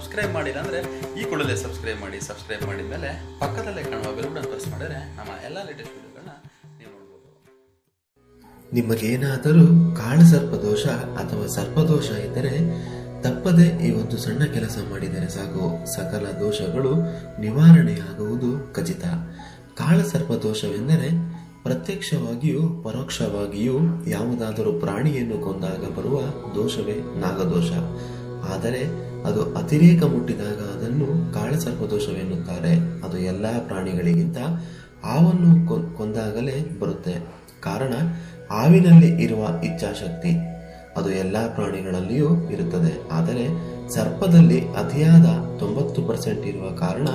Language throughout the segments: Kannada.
ಸಬ್ಸ್ಕ್ರೈಬ್ ಮಾಡಿಲ್ಲ ಅಂದರೆ ಈ ಕೂಡಲೇ ಸಬ್ಸ್ಕ್ರೈಬ್ ಮಾಡಿದ ಮೇಲೆ ಪಕ್ಕದಲ್ಲೇ ಕಾಣುವ ಬೆಲ್ ಬಟನ್ ಪ್ರೆಸ್ ಮಾಡಿದರೆ ನಮ್ಮ ಎಲ್ಲ ಲೇಟೆಸ್ಟ್ ವಿಡಿಯೋಗಳನ್ನ ನೀವು ನೋಡ್ಬೋದು. ನಿಮಗೇನಾದರೂ ಕಾಳಸರ್ಪದೋಷ ಅಥವಾ ಸರ್ಪದೋಷ ಇದ್ದರೆ ತಪ್ಪದೆ ಈ ಒಂದು ಸಣ್ಣ ಕೆಲಸ ಮಾಡಿದರೆ ಸಾಕು, ಸಕಲ ದೋಷಗಳು ನಿವಾರಣೆಯಾಗುವುದು ಖಚಿತ. ಕಾಳಸರ್ಪದೋಷವೆಂದರೆ ಪ್ರತ್ಯಕ್ಷವಾಗಿಯೂ ಪರೋಕ್ಷವಾಗಿಯೂ ಯಾವುದಾದರೂ ಪ್ರಾಣಿಯನ್ನು ಕೊಂದಾಗ ಬರುವ ದೋಷವೇ ನಾಗದೋಷ. ಆದರೆ ಅದು ಅತಿರೇಕ ಮುಟ್ಟಿದಾಗ ಅದನ್ನು ಕಾಳಸರ್ಪದೋಷವೆನ್ನುತ್ತಾರೆ. ಅದು ಎಲ್ಲ ಪ್ರಾಣಿಗಳಿಗಿಂತ ಹಾವನ್ನು ಕೊಂದಾಗಲೇ ಬರುತ್ತೆ. ಕಾರಣ ಹಾವಿನಲ್ಲಿ ಇರುವ ಇಚ್ಛಾಶಕ್ತಿ ಅದು ಎಲ್ಲ ಪ್ರಾಣಿಗಳಲ್ಲಿಯೂ ಇರುತ್ತದೆ. ಆದರೆ ಸರ್ಪದಲ್ಲಿ ಅತಿಯಾದ 90% ಇರುವ ಕಾರಣ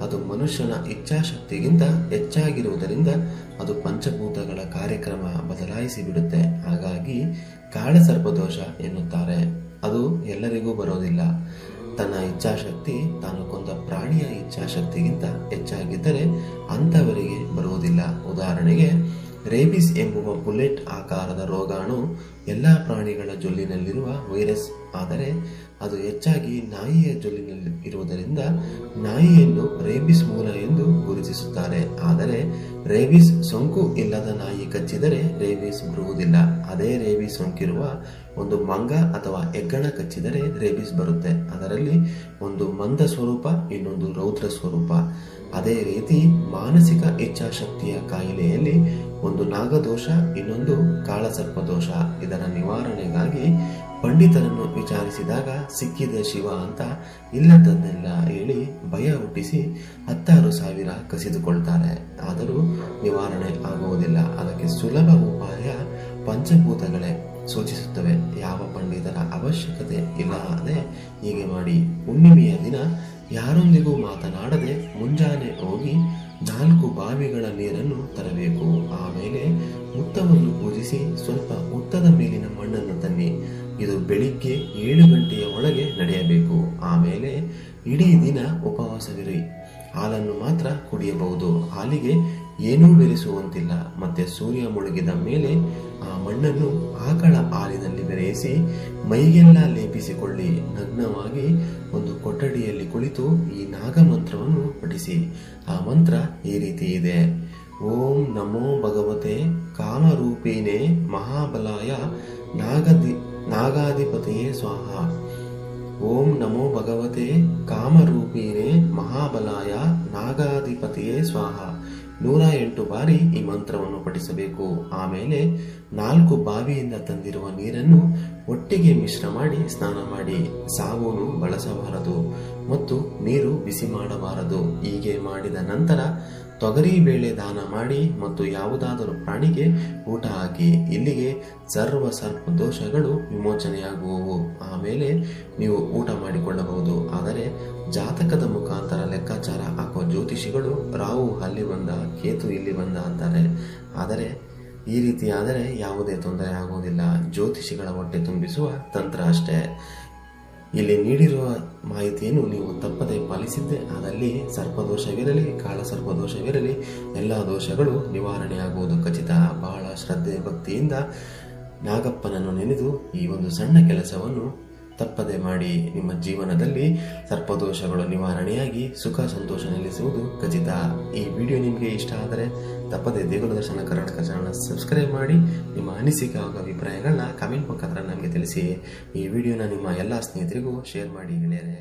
ಅದು ಮನುಷ್ಯನ ಇಚ್ಛಾಶಕ್ತಿಗಿಂತ ಹೆಚ್ಚಾಗಿರುವುದರಿಂದ ಅದು ಪಂಚಭೂತಗಳ ಕಾರ್ಯಕ್ರಮ ಬದಲಾಯಿಸಿ ಬಿಡುತ್ತೆ. ಹಾಗಾಗಿ ಕಾಳಸರ್ಪದೋಷ ಎನ್ನುತ್ತಾರೆ. ಅದು ಎಲ್ಲರಿಗೂ ಬರೋದಿಲ್ಲ. ತನ್ನ ಇಚ್ಛಾಶಕ್ತಿ ತಾನು ಕೊಂದ ಪ್ರಾಣಿಯ ಇಚ್ಛಾಶಕ್ತಿಗಿಂತ ಹೆಚ್ಚಾಗಿದ್ದರೆ ಅಂಥವರಿಗೆ ಬರುವುದಿಲ್ಲ. ಉದಾಹರಣೆಗೆ, ರೇಬಿಸ್ ಎಂಬುವ ಬುಲೆಟ್ ಆಕಾರದ ರೋಗಾಣು ಎಲ್ಲ ಪ್ರಾಣಿಗಳ ಜೊಲ್ಲಿನಲ್ಲಿರುವ ವೈರಸ್. ಆದರೆ ಅದು ಹೆಚ್ಚಾಗಿ ನಾಯಿಯ ಜೊಲ್ಲಿನಲ್ಲಿ ಇರುವುದರಿಂದ ನಾಯಿಯನ್ನು ರೇಬಿಸ್ ಮೂಲ ಎಂದು ಗುರುತಿಸುತ್ತಾರೆ. ಆದರೆ ರೇಬಿಸ್ ಸೋಂಕು ಇಲ್ಲದ ನಾಯಿ ಕಚ್ಚಿದರೆ ರೇಬಿಸ್ ಬರುವುದಿಲ್ಲ. ಅದೇ ರೇಬಿಸ್ ಸೋಂಕಿರುವ ಒಂದು ಮಂಗ ಅಥವಾ ಹೆಗ್ಗಣ ಕಚ್ಚಿದರೆ ರೇಬಿಸ್ ಬರುತ್ತೆ. ಅದರಲ್ಲಿ ಒಂದು ಮಂದ ಸ್ವರೂಪ, ಇನ್ನೊಂದು ರೌದ್ರ ಸ್ವರೂಪ. ಅದೇ ರೀತಿ ಮಾನಸಿಕ ಇಚ್ಛಾಶಕ್ತಿಯ ಕಾಯಿಲೆಯಲ್ಲಿ ಒಂದು ನಾಗದೋಷ, ಇನ್ನೊಂದು ಕಾಳಸರ್ಪದೋಷ. ಇದರ ನಿವಾರಣೆಗಾಗಿ ಪಂಡಿತರನ್ನು ವಿಚಾರಿಸಿದಾಗ ಸಿಕ್ಕಿದೆ ಶಿವ ಅಂತ ಇಲ್ಲದನ್ನೆಲ್ಲ ಹೇಳಿ ಭಯ ಹುಟ್ಟಿಸಿ 16,000 ಕಸಿದುಕೊಳ್ತಾರೆ. ಆದರೂ ನಿವಾರಣೆ ಆಗುವುದಿಲ್ಲ. ಅದಕ್ಕೆ ಸುಲಭ ಉಪಾಯ ಪಂಚಭೂತಗಳೇ ಸೂಚಿಸುತ್ತವೆ. ಯಾವ ಪಂಡಿತರ ಅವಶ್ಯಕತೆ ಇಲ್ಲದೆ ಹೀಗೆ ಮಾಡಿ. ಹುಣ್ಣಿಮೆಯ ದಿನ ಯಾರೊಂದಿಗೂ ಮಾತನಾಡದೆ ಮುಂಜಾನೆ ಹೋಗಿ 4 ಬಾವಿಗಳ ನೀರನ್ನು ತರಬೇಕು. ಆಮೇಲೆ ಹುತ್ತವನ್ನು ಪೂಜಿಸಿ ಸ್ವಲ್ಪ ಹುತ್ತದ ಮೇಲಿನ ಮಣ್ಣನ್ನು ತನ್ನಿ. ಇದು ಬೆಳಿಗ್ಗೆ 7 ಗಂಟೆಯ ಒಳಗೆ ನಡೆಯಬೇಕು. ಆಮೇಲೆ ಇಡೀ ದಿನ ಉಪವಾಸವಿರಿ. ಹಾಲನ್ನು ಮಾತ್ರ ಕುಡಿಯಬಹುದು. ಹಾಲಿಗೆ ಏನೂ ಬೆರೆಸುವಂತಿಲ್ಲ. ಮತ್ತೆ ಸೂರ್ಯ ಮುಳುಗಿದ ಮೇಲೆ ಆ ಮಣ್ಣನ್ನು ಆಕಳ ಹಾಲಿನಲ್ಲಿ ಬೆರೆಯಿಸಿ ಮೈಗೆಲ್ಲ ಲೇಪಿಸಿಕೊಳ್ಳಿ. ನಗ್ನವಾಗಿ ಒಂದು ಕೊಠಡಿಯಲ್ಲಿ ಕುಳಿತು ಈ ನಾಗಮಂತ್ರವನ್ನು ಪಠಿಸಿ. ಆ ಮಂತ್ರ ಈ ರೀತಿ ಇದೆ: ಓಂ ನಮೋ ಭಗವತೆ ಕಾಮರೂಪಿಣೆ ಮಹಾಬಲಾಯ ನಾಗಾಧಿಪತಿಯೇ ಸ್ವಾಹ. ಓಂ ನಮೋ ಭಗವತೆ ಕಾಮರೂಪಿಣೆ ಮಹಾಬಲಾಯ ನಾಗಾಧಿಪತಿಯೇ ಸ್ವಾಹ. 108 ಬಾರಿ ಈ ಮಂತ್ರವನ್ನು ಪಠಿಸಬೇಕು. ಆಮೇಲೆ 4 ಬಾವಿಯಿಂದ ತಂದಿರುವ ನೀರನ್ನು ಒಟ್ಟಿಗೆ ಮಿಶ್ರ ಮಾಡಿ ಸ್ನಾನ ಮಾಡಿ. ಸಾಬೂನು ಬಳಸಬಾರದು ಮತ್ತು ನೀರು ಬಿಸಿ ಮಾಡಬಾರದು. ಹೀಗೆ ಮಾಡಿದ ನಂತರ ತೊಗರಿ ಬೇಳೆ ದಾನ ಮಾಡಿ ಮತ್ತು ಯಾವುದಾದರೂ ಪ್ರಾಣಿಗೆ ಊಟ ಹಾಕಿ. ಇಲ್ಲಿಗೆ ಸರ್ಪ ದೋಷಗಳು ವಿಮೋಚನೆಯಾಗುವವು. ಆಮೇಲೆ ನೀವು ಊಟ ಮಾಡಿಕೊಳ್ಳಬಹುದು. ಆದರೆ ಜಾತಕದ ಮುಖಾಂತರ ಲೆಕ್ಕಾಚಾರ ಹಾಕುವ ಜ್ಯೋತಿಷಿಗಳು ರಾಹು ಅಲ್ಲಿ ಬಂದ, ಕೇತು ಇಲ್ಲಿ ಬಂದ ಅಂತಾರೆ. ಆದರೆ ಈ ರೀತಿ ಆದರೆ ಯಾವುದೇ ತೊಂದರೆ ಆಗುವುದಿಲ್ಲ. ಜ್ಯೋತಿಷಿಗಳ ಹೊಟ್ಟೆ ತುಂಬಿಸುವ ತಂತ್ರ ಅಷ್ಟೇ. ಇಲ್ಲಿ ನೀಡಿರುವ ಮಾಹಿತಿಯನ್ನು ನೀವು ತಪ್ಪದೆ ಪಾಲಿಸಿದ್ದೆ ಆದಲ್ಲಿ ಸರ್ಪದೋಷವಿರಲಿ, ಕಾಳಸರ್ಪದೋಷವಿರಲಿ, ಎಲ್ಲ ದೋಷಗಳು ನಿವಾರಣೆಯಾಗುವುದು ಖಚಿತ. ಬಹಳ ಶ್ರದ್ಧೆ ಭಕ್ತಿಯಿಂದ ನಾಗಪ್ಪನನ್ನು ನೆನೆದು ಈ ಒಂದು ಸಣ್ಣ ಕೆಲಸವನ್ನು ತಪ್ಪದೆ ಮಾಡಿ. ನಿಮ್ಮ ಜೀವನದಲ್ಲಿ ಸರ್ಪದೋಷಗಳು ನಿವಾರಣೆಯಾಗಿ ಸುಖ ಸಂತೋಷ ನೆಲೆಸುವುದು ಖಚಿತ. ಈ ವಿಡಿಯೋ ನಿಮಗೆ ಇಷ್ಟ ಆದರೆ ತಪ್ಪದೆ ದೇಗುಲ ದರ್ಶನ ಕರ್ನಾಟಕ ಚಾನಲ್ ಸಬ್ಸ್ಕ್ರೈಬ್ ಮಾಡಿ. ನಿಮ್ಮ ಅನಿಸಿಕೆ ಹಾಗೂ ಅಭಿಪ್ರಾಯಗಳನ್ನ ಕಮೆಂಟ್ ಮುಖಾಂತರ ನಮಗೆ ತಿಳಿಸಿ. ಈ ವಿಡಿಯೋನ ನಿಮ್ಮ ಎಲ್ಲ ಸ್ನೇಹಿತರಿಗೂ ಶೇರ್ ಮಾಡಿ ಗೆಳೆಯರೆ.